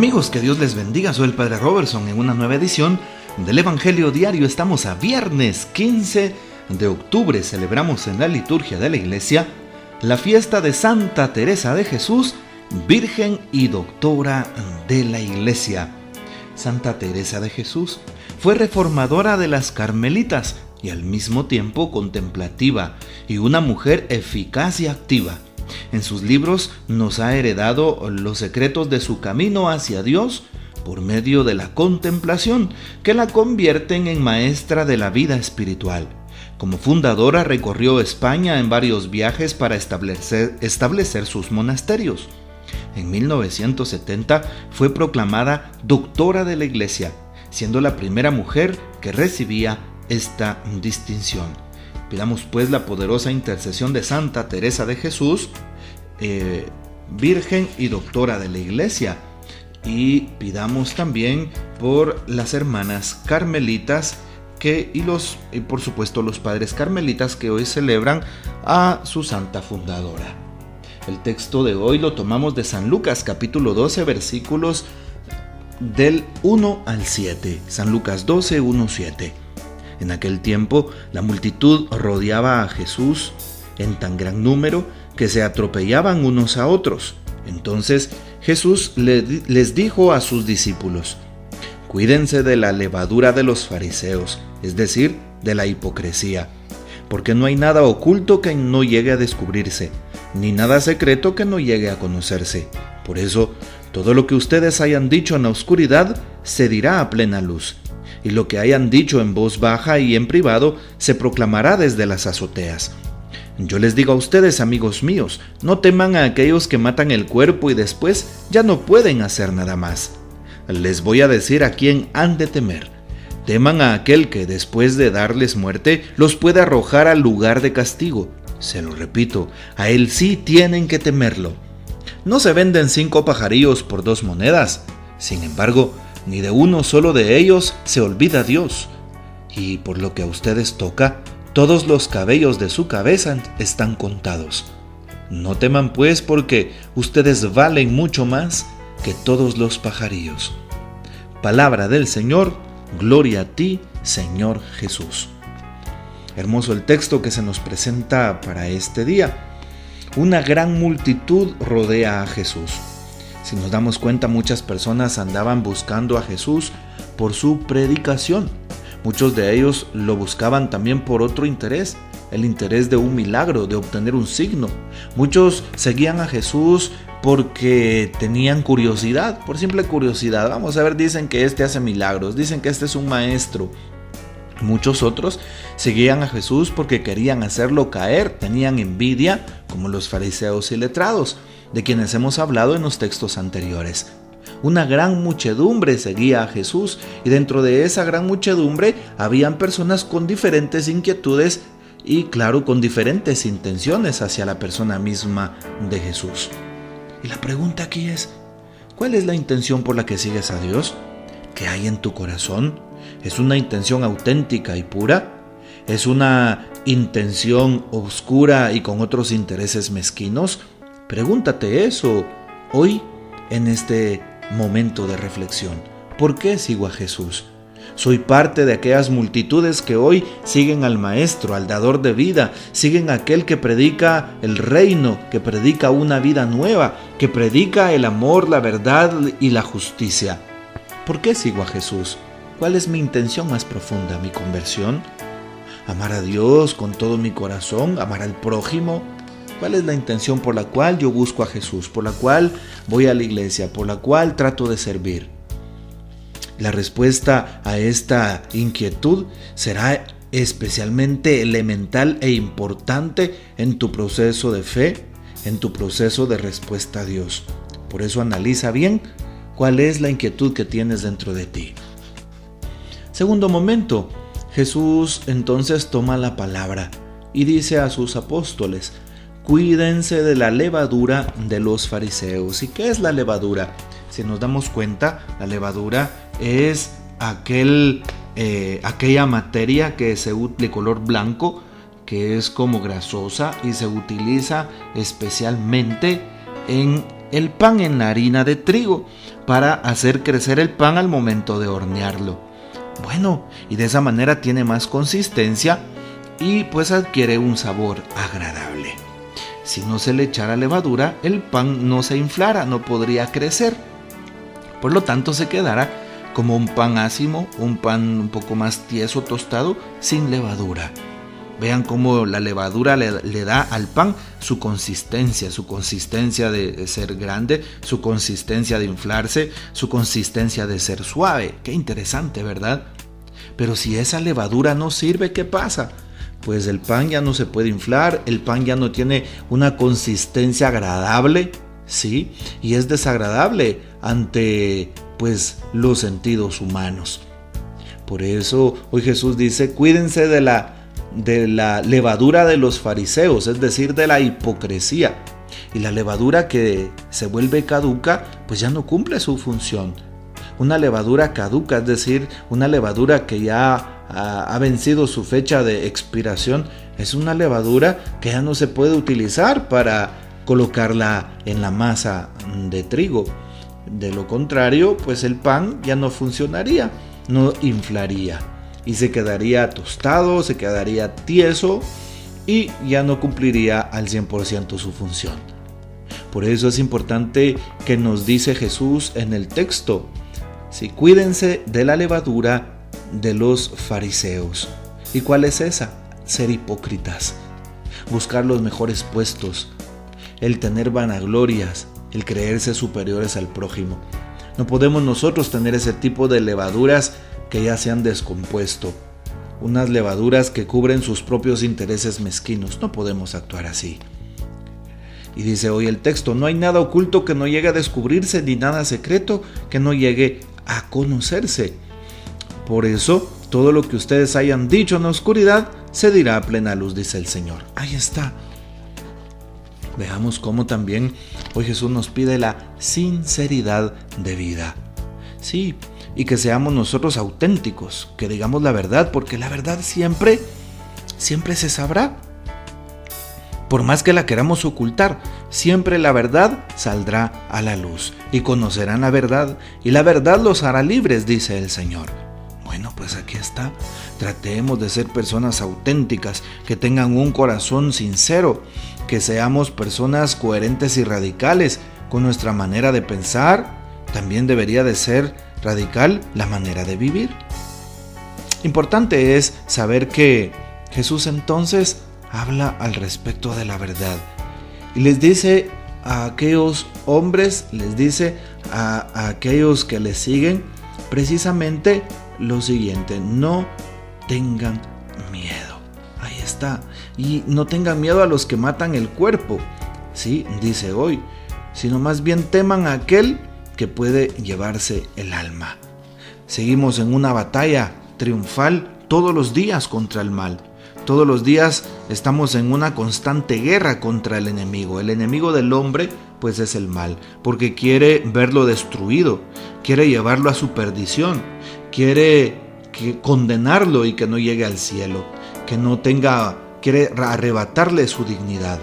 Amigos, que Dios les bendiga. Soy el Padre Robertson en una nueva edición del Evangelio Diario. Estamos a viernes 15 de octubre. Celebramos en la liturgia de la iglesia la fiesta de Santa Teresa de Jesús, Virgen y Doctora de la Iglesia. Santa Teresa de Jesús fue reformadora de las Carmelitas y al mismo tiempo contemplativa y una mujer eficaz y activa. En sus libros nos ha heredado los secretos de su camino hacia Dios por medio de la contemplación, que la convierten en maestra de la vida espiritual. Como fundadora recorrió España en varios viajes para establecer sus monasterios. En 1970 fue proclamada doctora de la Iglesia, siendo la primera mujer que recibía esta distinción. Pidamos pues la poderosa intercesión de Santa Teresa de Jesús, Virgen y Doctora de la Iglesia, y pidamos también por las hermanas carmelitas y por supuesto los padres carmelitas que hoy celebran a su santa fundadora. El texto de hoy lo tomamos de San Lucas capítulo 12 versículos del 1 al 7. San Lucas 12, 1, 7. En aquel tiempo la multitud rodeaba a Jesús en tan gran número que se atropellaban unos a otros. Entonces Jesús les dijo a sus discípulos: cuídense de la levadura de los fariseos, es decir, de la hipocresía, porque no hay nada oculto que no llegue a descubrirse, ni nada secreto que no llegue a conocerse. Por eso, todo lo que ustedes hayan dicho en la oscuridad se dirá a plena luz, y lo que hayan dicho en voz baja y en privado se proclamará desde las azoteas. Yo les digo a ustedes, amigos míos, no teman a aquellos que matan el cuerpo y después ya no pueden hacer nada más. Les voy a decir a quién han de temer. Teman a aquel que después de darles muerte los puede arrojar al lugar de castigo. Se lo repito, a él sí tienen que temerlo. No se venden 5 pajarillos por 2 monedas. Sin embargo, ni de uno solo de ellos se olvida Dios. Y por lo que a ustedes toca, todos los cabellos de su cabeza están contados. No teman pues, porque ustedes valen mucho más que todos los pajarillos. Palabra del Señor, gloria a ti, Señor Jesús. Hermoso el texto que se nos presenta para este día. Una gran multitud rodea a Jesús. Si nos damos cuenta, muchas personas andaban buscando a Jesús por su predicación. Muchos de ellos lo buscaban también por otro interés, el interés de un milagro, de obtener un signo. Muchos seguían a Jesús porque tenían curiosidad, por simple curiosidad. Vamos a ver, dicen que este hace milagros, dicen que este es un maestro. Muchos otros seguían a Jesús porque querían hacerlo caer, tenían envidia, como los fariseos y letrados, de quienes hemos hablado en los textos anteriores. Una gran muchedumbre seguía a Jesús, y dentro de esa gran muchedumbre habían personas con diferentes inquietudes y, claro, con diferentes intenciones hacia la persona misma de Jesús. Y la pregunta aquí es: ¿cuál es la intención por la que sigues a Dios? ¿Qué hay en tu corazón? ¿Es una intención auténtica y pura? ¿Es una intención oscura y con otros intereses mezquinos? Pregúntate eso hoy en este momento de reflexión. ¿Por qué sigo a Jesús? Soy parte de aquellas multitudes que hoy siguen al Maestro, al Dador de vida, siguen a aquel que predica el reino, que predica una vida nueva, que predica el amor, la verdad y la justicia. ¿Por qué sigo a Jesús? ¿Cuál es mi intención más profunda? ¿Mi conversión? ¿Amar a Dios con todo mi corazón? ¿Amar al prójimo? ¿Cuál es la intención por la cual yo busco a Jesús? ¿Por la cual voy a la iglesia? ¿Por la cual trato de servir? La respuesta a esta inquietud será especialmente elemental e importante en tu proceso de fe, en tu proceso de respuesta a Dios. Por eso analiza bien cuál es la inquietud que tienes dentro de ti. Segundo momento, Jesús entonces toma la palabra y dice a sus apóstoles: cuídense de la levadura de los fariseos. ¿Y qué es la levadura? Si nos damos cuenta, la levadura es aquella materia que de color blanco, que es como grasosa y se utiliza especialmente en el pan en la harina de trigo para hacer crecer el pan al momento de hornearlo. Bueno, y de esa manera tiene más consistencia y pues adquiere un sabor agradable. Si no se le echara levadura, el pan no se inflara, no podría crecer. Por lo tanto, se quedará como un pan ácimo, un pan un poco más tieso, tostado, sin levadura. Vean cómo la levadura le da al pan su consistencia de ser grande, su consistencia de inflarse, su consistencia de ser suave. Qué interesante, ¿verdad? Pero si esa levadura no sirve, ¿qué pasa? Pues el pan ya no se puede inflar, el pan ya no tiene una consistencia agradable, ¿sí? Y es desagradable ante, pues, los sentidos humanos. Por eso hoy Jesús dice, cuídense de la levadura de los fariseos, es decir, de la hipocresía. Y la levadura que se vuelve caduca, pues ya no cumple su función. Una levadura caduca, es decir, una levadura que ya ha vencido su fecha de expiración, es una levadura que ya no se puede utilizar para colocarla en la masa de trigo. De lo contrario, pues el pan ya no funcionaría, no inflaría y se quedaría tostado, se quedaría tieso y ya no cumpliría al 100% su función. Por eso es importante que nos dice Jesús en el texto, sí, cuídense de la levadura de los fariseos. ¿Y cuál es esa? Ser hipócritas, buscar los mejores puestos, el tener vanaglorias, el creerse superiores al prójimo. No podemos nosotros tener ese tipo de levaduras que ya se han descompuesto, unas levaduras que cubren sus propios intereses mezquinos. No podemos actuar así. Y dice hoy el texto, no hay nada oculto que no llegue a descubrirse, ni nada secreto que no llegue a conocerse. Por eso, todo lo que ustedes hayan dicho en la oscuridad, se dirá a plena luz, dice el Señor. Ahí está. Veamos cómo también hoy Jesús nos pide la sinceridad de vida. Sí, y que seamos nosotros auténticos, que digamos la verdad, porque la verdad siempre se sabrá. Por más que la queramos ocultar, siempre la verdad saldrá a la luz y conocerán la verdad, y la verdad los hará libres, dice el Señor. Bueno, pues aquí está. Tratemos de ser personas auténticas, que tengan un corazón sincero, que seamos personas coherentes y radicales con nuestra manera de pensar. También debería de ser radical la manera de vivir. Importante es saber que Jesús entonces habla al respecto de la verdad y les dice a aquellos hombres, les dice a aquellos que le siguen precisamente lo siguiente: no tengan miedo. Ahí está. Y no tengan miedo a los que matan el cuerpo, sí, dice hoy, sino más bien teman a aquel que puede llevarse el alma. Seguimos en una batalla triunfal todos los días contra el mal. Todos los días estamos en una constante guerra contra el enemigo. El enemigo del hombre, pues, es el mal, porque quiere verlo destruido, quiere llevarlo a su perdición, quiere condenarlo y que no llegue al cielo, quiere arrebatarle su dignidad.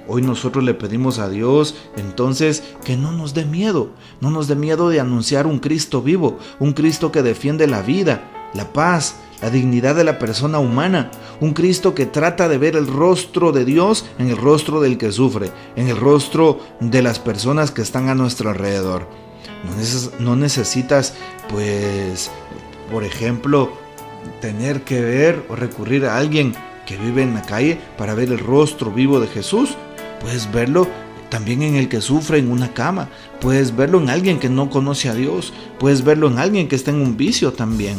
Hoy nosotros le pedimos a Dios entonces que no nos dé miedo de anunciar un Cristo vivo, un Cristo que defiende la vida, la paz, la dignidad de la persona humana, un Cristo que trata de ver el rostro de Dios en el rostro del que sufre, en el rostro de las personas que están a nuestro alrededor. No necesitas, pues, por ejemplo, tener que ver o recurrir a alguien que vive en la calle para ver el rostro vivo de Jesús. Puedes verlo también en el que sufre en una cama, puedes verlo en alguien que no conoce a Dios, puedes verlo en alguien que está en un vicio también.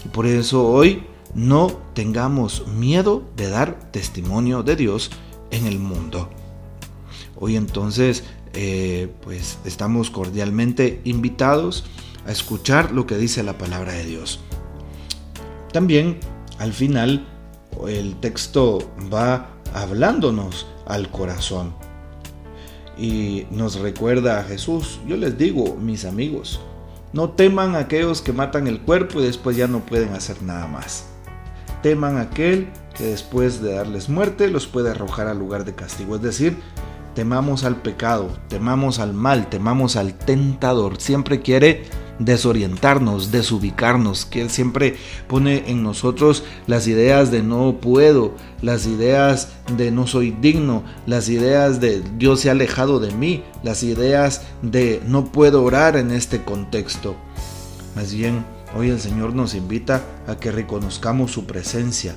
Y por eso hoy no tengamos miedo de dar testimonio de Dios en el mundo. Hoy entonces pues estamos cordialmente invitados a escuchar lo que dice la palabra de Dios. También al final el texto va hablándonos al corazón y nos recuerda a Jesús. Yo les digo, mis amigos, no teman a aquellos que matan el cuerpo y después ya no pueden hacer nada más. Teman a aquel que después de darles muerte los puede arrojar al lugar de castigo. Es decir, temamos al pecado, temamos al mal, temamos al tentador. Siempre quiere desorientarnos, desubicarnos, que Él siempre pone en nosotros las ideas de no puedo, las ideas de no soy digno, las ideas de Dios se ha alejado de mí, las ideas de no puedo orar en este contexto. Más bien, hoy el Señor nos invita a que reconozcamos su presencia,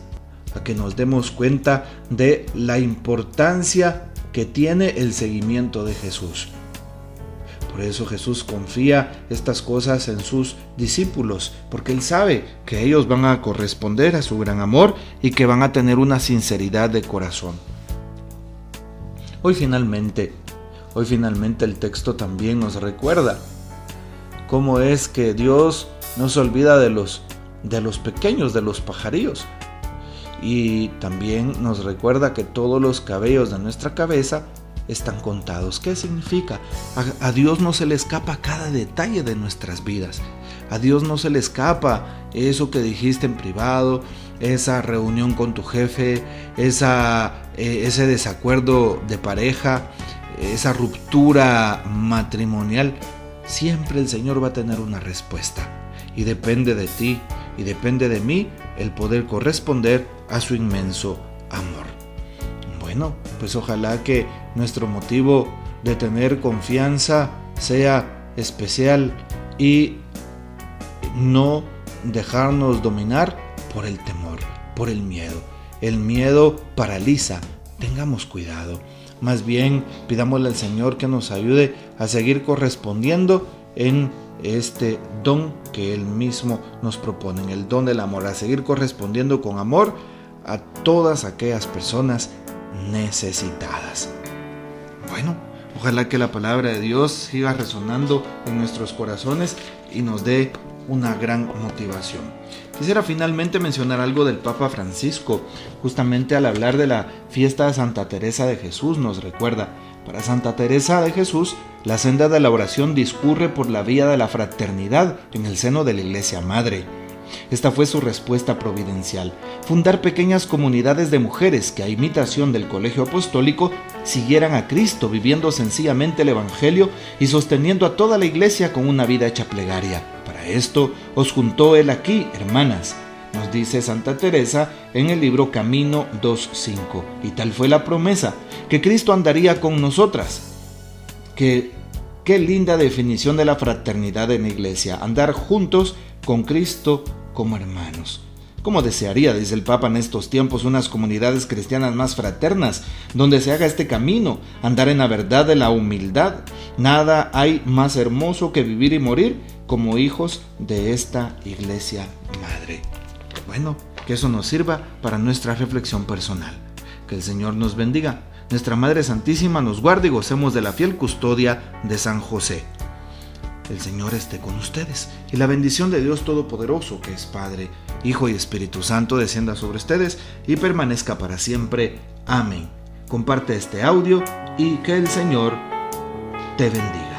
a que nos demos cuenta de la importancia que tiene el seguimiento de Jesús. Por eso Jesús confía estas cosas en sus discípulos, porque Él sabe que ellos van a corresponder a su gran amor y que van a tener una sinceridad de corazón. Hoy finalmente el texto también nos recuerda cómo es que Dios no se olvida de los pequeños, de los pajarillos. Y también nos recuerda que todos los cabellos de nuestra cabeza están contados. ¿Qué significa? A Dios no se le escapa cada detalle de nuestras vidas. A Dios no se le escapa eso que dijiste en privado, esa reunión con tu jefe, ese desacuerdo de pareja, esa ruptura matrimonial. Siempre el Señor va a tener una respuesta. Y depende de ti y depende de mí el poder corresponder a su inmenso amor. Bueno, pues ojalá que nuestro motivo de tener confianza sea especial y no dejarnos dominar por el temor, por el miedo. El miedo paraliza, tengamos cuidado. Más bien, pidámosle al Señor que nos ayude a seguir correspondiendo en este don que Él mismo nos propone, en el don del amor, a seguir correspondiendo con amor a todas aquellas personas necesitadas. Bueno, ojalá que la palabra de Dios siga resonando en nuestros corazones y nos dé una gran motivación. Quisiera finalmente mencionar algo del Papa Francisco. Justamente al hablar de la fiesta de Santa Teresa de Jesús nos recuerda: para Santa Teresa de Jesús, la senda de la oración discurre por la vía de la fraternidad en el seno de la Iglesia Madre. Esta fue su respuesta providencial: fundar pequeñas comunidades de mujeres que, a imitación del Colegio Apostólico, siguieran a Cristo, viviendo sencillamente el Evangelio y sosteniendo a toda la Iglesia con una vida hecha plegaria. Para esto os juntó Él aquí, hermanas, nos dice Santa Teresa en el libro Camino 2.5. Y tal fue la promesa, que Cristo andaría con nosotras. Qué linda definición de la fraternidad en la Iglesia: andar juntos con Cristo como hermanos. ¿Cómo desearía, dice el Papa, en estos tiempos unas comunidades cristianas más fraternas, donde se haga este camino, andar en la verdad de la humildad? Nada hay más hermoso que vivir y morir como hijos de esta Iglesia Madre. Bueno, que eso nos sirva para nuestra reflexión personal. Que el Señor nos bendiga. Nuestra Madre Santísima nos guarde y gocemos de la fiel custodia de San José. El Señor esté con ustedes y la bendición de Dios Todopoderoso, que es Padre, Hijo y Espíritu Santo, descienda sobre ustedes y permanezca para siempre. Amén. Comparte este audio y que el Señor te bendiga.